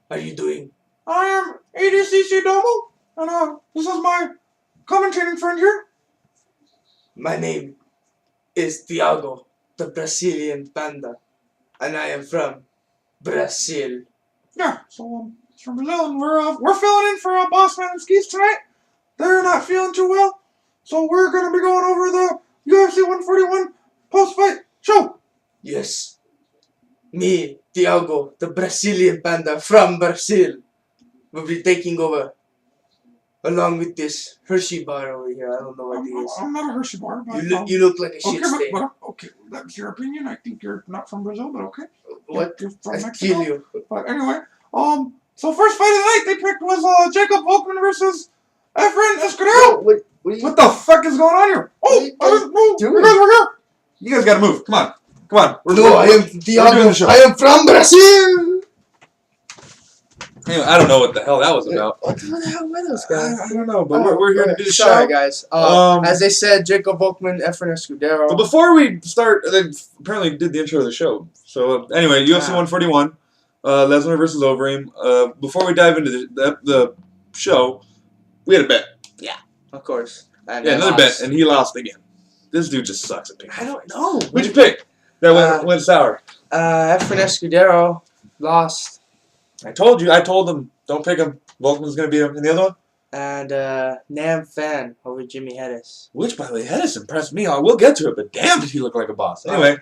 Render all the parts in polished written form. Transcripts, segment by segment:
are you doing? I am ADCC Domo, and this is my commentating friend here. My name is Thiago, the Brazilian Panda, and I am from Brazil. Yeah, so it's from Brazil, and we're filling in for Bossman and Skis tonight. They're not feeling too well, so we're gonna be going over the UFC 141 post-fight show. Yes. Me, Thiago, the Brazilian Panda from Brazil, will be taking over. Along with this Hershey bar over here. I don't know what it is. I'm not a Hershey bar, but You look like a shit stain. Okay, that's your opinion. I think you're not from Brazil, but okay. What? You're from I'll Mexico. kill you. But anyway, so first fight of the night they picked was Jacob Volkman versus Efren Escudero. What the fuck is going on here? You guys were here. You guys gotta move. Come on. I am Thiago. I am from Brazil. Anyway, I don't know what the hell that was about. What the hell were those guys? I don't know, but we're here to do the show. Sorry, guys. As they said, Jacob Volkman, Efren Escudero. But before we start, they apparently did the intro of the show. So anyway, UFC 141, Lesnar versus Overeem. Before we dive into the show, we had a bet. Yeah, of course. And another bet, and he lost again. This dude just sucks at picking. I don't know. Who'd you pick? That went sour. Efren Escudero lost. I told them, don't pick him. Volkman's going to beat him. And the other one? And Nam Fan over Jimmy Hedis. Which, by the way, Hedis impressed me. We'll get to it, but damn did he look like a boss. Anyway.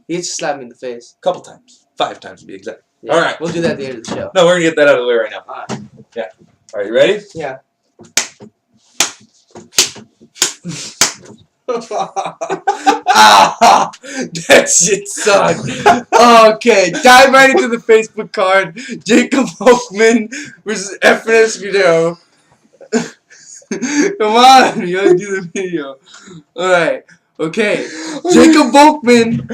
He just slapped me in the face. A couple times. 5 times to be exact. Yeah, all right. We'll do that at the end of the show. No, we're going to get that out of the way right now. All right. Yeah. All right, you ready? Yeah. That shit sucked. Okay, dive right into the Facebook card. Jacob Volkman versus Efren Escudero. Come on, you gotta do the video. Alright, okay. Jacob Volkman,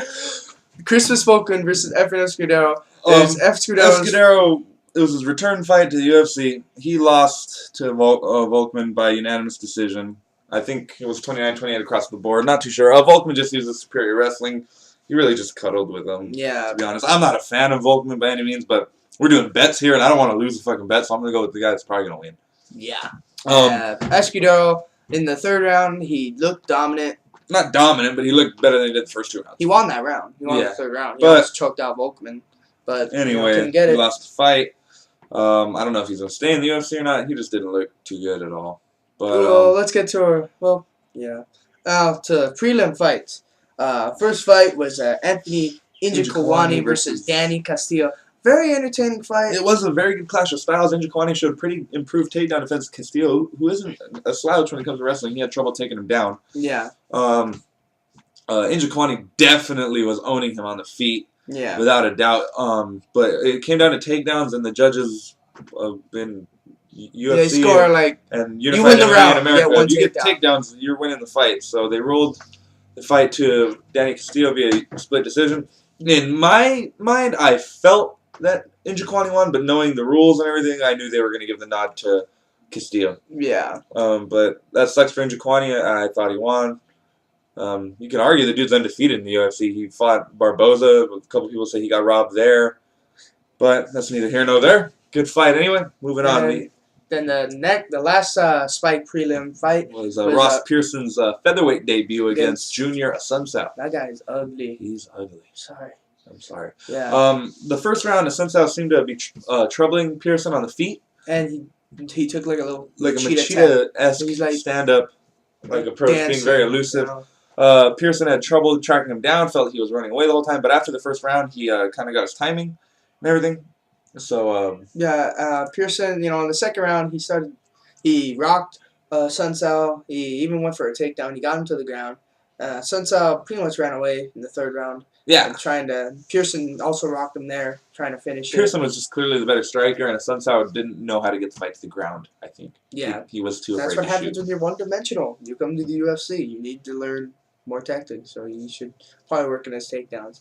Christmas Volkman versus Efren Escudero. Escudero, it was his return fight to the UFC. He lost to Volkman by unanimous decision. I think it was 29-28 across the board. Not too sure. Volkman just uses superior wrestling. He really just cuddled with him. Yeah. To be honest, I'm not a fan of Volkman by any means, but we're doing bets here, and I don't want to lose a fucking bet, so I'm gonna go with the guy that's probably gonna win. Yeah. Escudero in the third round, he looked dominant. Not dominant, but he looked better than he did the first 2 rounds. He won that round. He won the third round. He almost choked out Volkman, but anyway, couldn't get it. He lost the fight. I don't know if he's gonna stay in the UFC or not. He just didn't look too good at all. But, well, let's get to our, to prelim fights. First fight was Anthony Njokuani versus Danny Castillo. Very entertaining fight. It was a very good clash of styles. Njokuani showed pretty improved takedown defense. Castillo, who isn't a slouch when it comes to wrestling, he had trouble taking him down. Yeah. Njokuani definitely was owning him on the feet. Yeah. Without a doubt. But it came down to takedowns, and the judges in UFC score like and Unified MMA in America, you get takedowns, you're winning the fight. So they ruled the fight to Danny Castillo via split decision. In my mind, I felt that Njokuani won, but knowing the rules and everything, I knew they were going to give the nod to Castillo. Yeah. But that sucks for Njokuani. I thought he won. You can argue the dude's undefeated in the UFC. He fought Barboza. A couple people say he got robbed there. But that's neither here nor there. Good fight anyway. Moving on. Then the last Spike prelim fight was Ross Pearson's featherweight debut against Junior Assunção. That guy is ugly. He's ugly. Sorry. I'm sorry. Yeah. The first round, Assunção seemed to be troubling Pearson on the feet. And he took like a little a Machida-esque stand-up approach, being very elusive. Pearson had trouble tracking him down, felt he was running away the whole time, but after the first round, he kind of got his timing and everything. So Pearson, in the second round, he rocked Assunção. He even went for a takedown. He got him to the ground. Assunção pretty much ran away in the third round. Yeah. Pearson also rocked him there, trying to finish Pearson was just clearly the better striker, and Assunção didn't know how to get the fight to the ground, I think. Yeah. He was too afraid to shoot. That's what happens when you're one-dimensional. You come to the UFC, you need to learn more tactics, so you should probably work on his takedowns.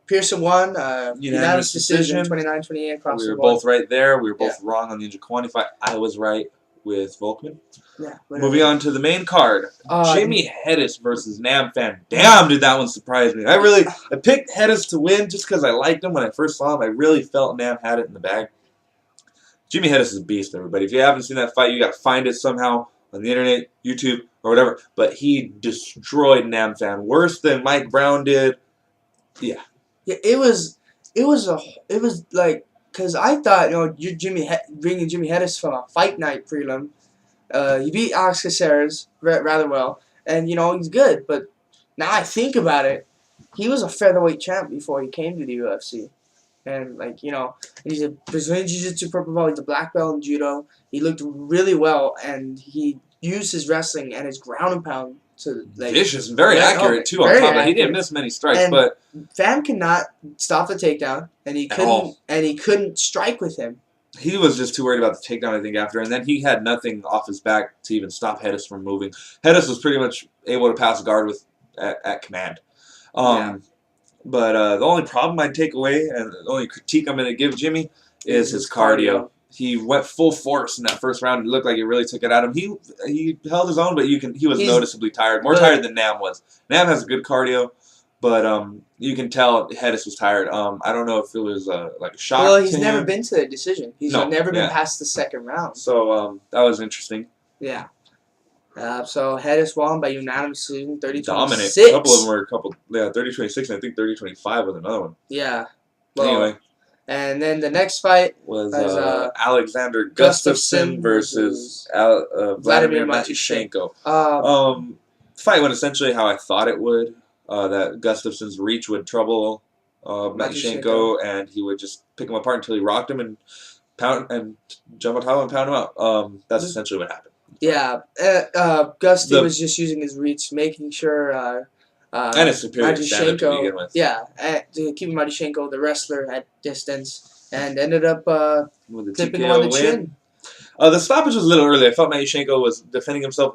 Pearson won, unanimous decision, 29-28 across the board. We were both right there. We were both wrong on the Njokuani fight. I was right. with Volkman. Yeah. Moving on to the main card. Jimmy Hedis versus Nam Fan. Damn, did that one surprise me. I picked Hedis to win just because I liked him when I first saw him. I really felt Nam had it in the bag. Jimmy Hedis is a beast, everybody. If you haven't seen that fight, you got to find it somehow on the internet, YouTube, or whatever. But he destroyed Nam Fan. Worse than Mike Brown did. Yeah. Yeah, it was like, because I thought, bringing Jimmy Hedis from a fight night prelim, he beat Alex Caceres rather well, and, he's good. But now I think about it, he was a featherweight champ before he came to the UFC. And, he's a Brazilian Jiu-Jitsu purple belt. He's a black belt in judo. He looked really well, and he used his wrestling and his ground and pound to, vicious and very accurate, too, on top of it. He didn't miss many strikes, but Fan cannot stop the takedown, and he couldn't strike with him. He was just too worried about the takedown, I think, after, and then he had nothing off his back to even stop Hedis from moving. Hedis was pretty much able to pass guard at command. But the only problem I'd take away, and the only critique I'm going to give Jimmy, is his cardio. He went full force in that first round. It looked like it really took it out of him. He held his own, but he was noticeably tired. More tired than Nam was. Nam has a good cardio, but you can tell Hedis was tired. I don't know if it was like a shock. Well, he's never been to a decision. He's never been past the second round. So that was interesting. Yeah. So Hedis won by unanimous decision, 30-26. Dominant. A couple of them were 30-26, and I think 30-25 was another one. Yeah. Well, anyway. And then the next fight was Alexander Gustafsson versus Vladimir Matyushenko. Fight went essentially how I thought it would. That Gustafsson's reach would trouble Matyushenko, and he would just pick him apart until he rocked him and jump on top and pound him out. That's essentially what happened. Yeah, Gusty was just using his reach, making sure and his superior standard to begin with. Yeah, keeping Matyushenko, the wrestler, at distance, and ended up clipping him on the chin. The stoppage was a little early. I felt Matyushenko was defending himself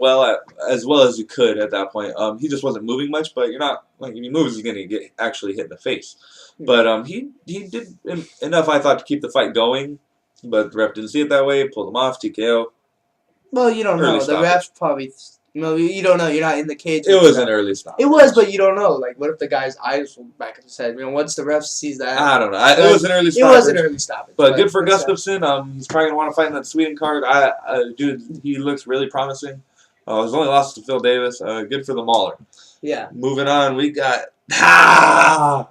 as well as he could at that point. He just wasn't moving much, but you're not, if he moves, he's going to get actually hit in the face. But he did enough, I thought, to keep the fight going, but the ref didn't see it that way, pulled him off, TKO. Well, you don't know. The ref probably... you don't know. You're not in the cage. It was an early stop. It was, but you don't know. Like, what if the guy's eyes were back in his head? Once the ref sees that... I don't know. It was an early stop. It was an early stoppage. But good for Gustafsson. He's probably going to want to fight in that Sweden card. Dude, he looks really promising. His only loss to Phil Davis. Good for the Mauler. Yeah. Moving on, we got... John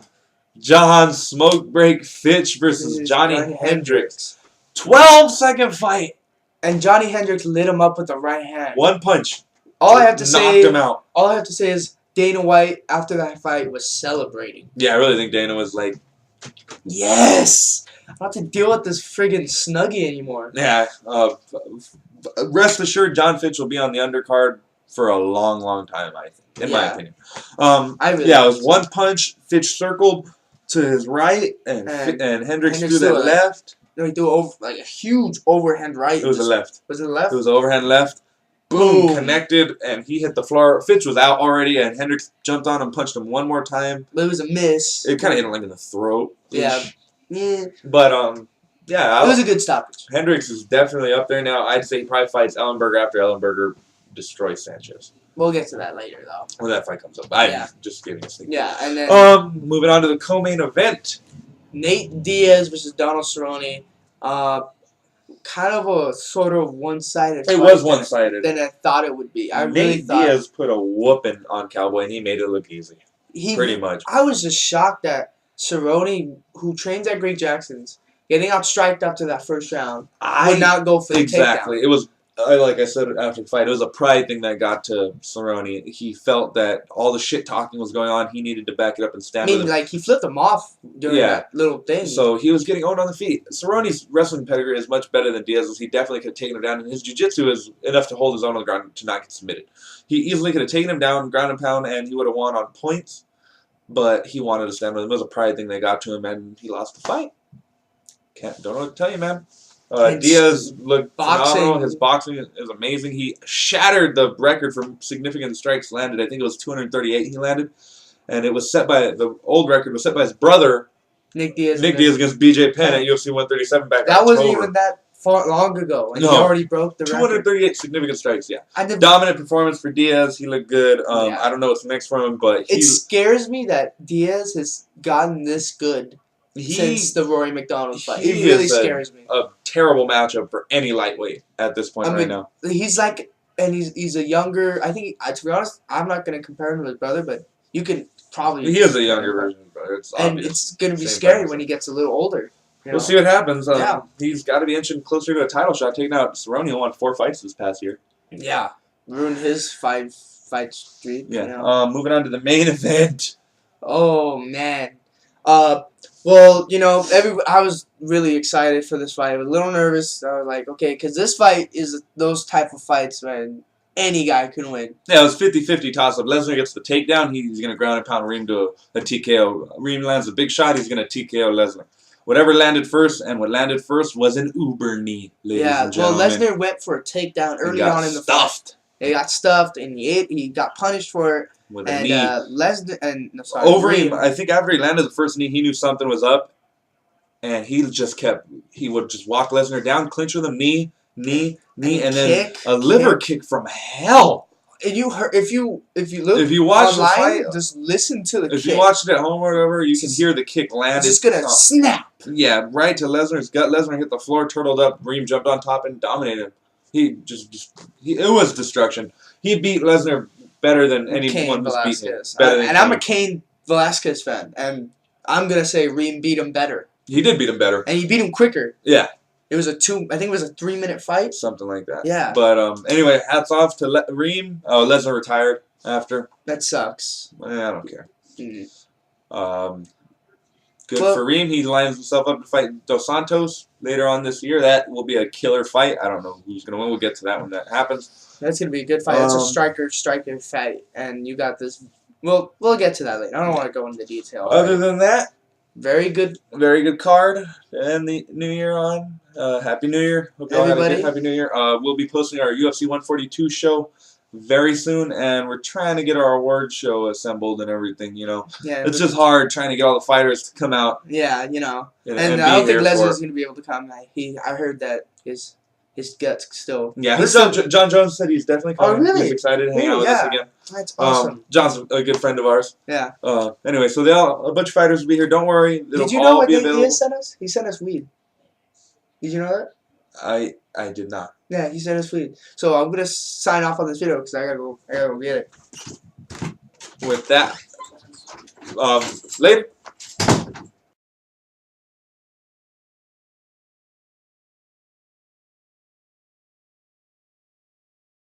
Smokebreak Fitch versus Johnny Hendricks. 12-second fight. And Johnny Hendricks lit him up with the right hand. One punch. All I have to knocked him out. All I have to say is Dana White, after that fight, was celebrating. Yeah, I really think Dana was like, yes! I don't have to deal with this friggin' Snuggie anymore. Yeah. Rest assured, John Fitch will be on the undercard for a long, long time, I think, in my opinion. It was one punch. Fitch circled to his right, and Hendricks threw that left. No, he threw a huge overhand right. It was the left. Was it the left? It was the overhand left. Boom. Connected, and he hit the floor. Fitch was out already, and Hendricks jumped on him, punched him one more time. But it was a miss. It kind of hit him in the throat. Yeah. But, it was a good stoppage. Hendricks is definitely up there now. I'd say he probably fights Ellenberger after Ellenberger destroys Sanchez. We'll get to that later, though. When that fight comes up. I'm just giving a sneak. Yeah, and then... moving on to the co-main event. Nate Diaz versus Donald Cerrone. Kind of a sort of one-sided fight. It was one-sided. Than I thought it would be. Nate Diaz put a whooping on Cowboy, and he made it look easy. Pretty much. I was just shocked that Cerrone, who trains at Greg Jackson's, getting outstriked after that first round, would not go for the takedown. It was, like I said after the fight, it was a pride thing that got to Cerrone. He felt that all the shit talking was going on. He needed to back it up and stand with it. He flipped him off during that little thing. So he was getting owned on the feet. Cerrone's wrestling pedigree is much better than Diaz's. He definitely could have taken him down, and his jiu-jitsu is enough to hold his own on the ground to not get submitted. He easily could have taken him down, ground and pound, and he would have won on points, but he wanted to stand with him. It was a pride thing that got to him, and he lost the fight. Don't know what to tell you, man. Diaz looked phenomenal. His boxing is amazing. He shattered the record for significant strikes landed. I think it was 238 he landed. And it was set by, the old record was set by his brother, Nick Diaz against BJ Penn at UFC 137 back in October. That wasn't even that long ago, and No. he already broke the record. 238 significant strikes. Yeah. And the, Dominant performance for Diaz. He looked good. Yeah. I don't know what's next for him, but it scares me that Diaz has gotten this good since the Rory McDonald fight. It really scares me. A terrible matchup for any lightweight at this point right now. He's like, and he's a younger. I think, to be honest, I'm not going to compare him to his brother, but you can probably. He is a younger version of his brother. It's and obvious. it's going to be Same scary person. when he gets a little older. We'll see what happens. Yeah. He's got to be inching closer to a title shot. Taking out Cerrone, who won 4 fights this past year. Yeah, ruined his 5-fight streak. Yeah. You know? Moving on to the main event. Oh man. Well, you know, I was really excited for this fight. I was a little nervous. I was like, okay, because this fight is those type of fights when any guy can win. Yeah, it was 50-50 toss-up. Lesnar gets the takedown. He's going to ground and pound Reem to a TKO. Reem lands a big shot. He's going to TKO Lesnar. Whatever landed first, and what landed first was an uber knee, ladies and gentlemen. Well, Lesnar went for a takedown early on in the fight. He got stuffed, and he got punished for it. With a knee. Reem, I think after he landed the first knee, he knew something was up, and he would just walk Lesnar down, clinch with him, knee, and then a liver kick from hell. And if you look if you watch online, the fight, just listen to the kick. If you watch it at home or whatever, you can hear the kick land. It's just gonna snap. Yeah, right to Lesnar's gut. Lesnar hit the floor, turtled up. Reem jumped on top and dominated him. It was destruction. He beat Lesnar better than anyone who's beaten him. And I'm a Cain Velasquez fan, and I'm gonna say Reem beat him better. He did beat him better, and he beat him quicker. Yeah. It was I think it was a 3-minute fight. Something like that. Yeah. But anyway, hats off to Reem. Oh, Lesnar retired after. That sucks. I don't care. Mm-hmm. Good for Reem. He lines himself up to fight Dos Santos later on this year. That will be a killer fight. I don't know who's going to win. We'll get to that when that happens. That's going to be a good fight. That's a striker fight. And you got this. We'll get to that later. I don't want to go into detail. Other than that, very good card and the New Year on. Happy New Year. Hope y'all had a good Happy New Year. We'll be posting our UFC 142 show very soon, and we're trying to get our award show assembled and everything, you know. Yeah, it's just hard trying to get all the fighters to come out. Yeah, you know. And I don't think Leslie's going to be able to come. I heard that his guts still... Yeah, John Jones said he's definitely coming. Oh, really? He's excited to hang out with us again. That's awesome. John's a good friend of ours. Yeah. Anyway, so a bunch of fighters will be here. Don't worry. Did you know what he sent us? He sent us weed. Did you know that? I did not. Yeah, he sent us weed. So I'm gonna sign off on this video because I gotta go get it. With that, later.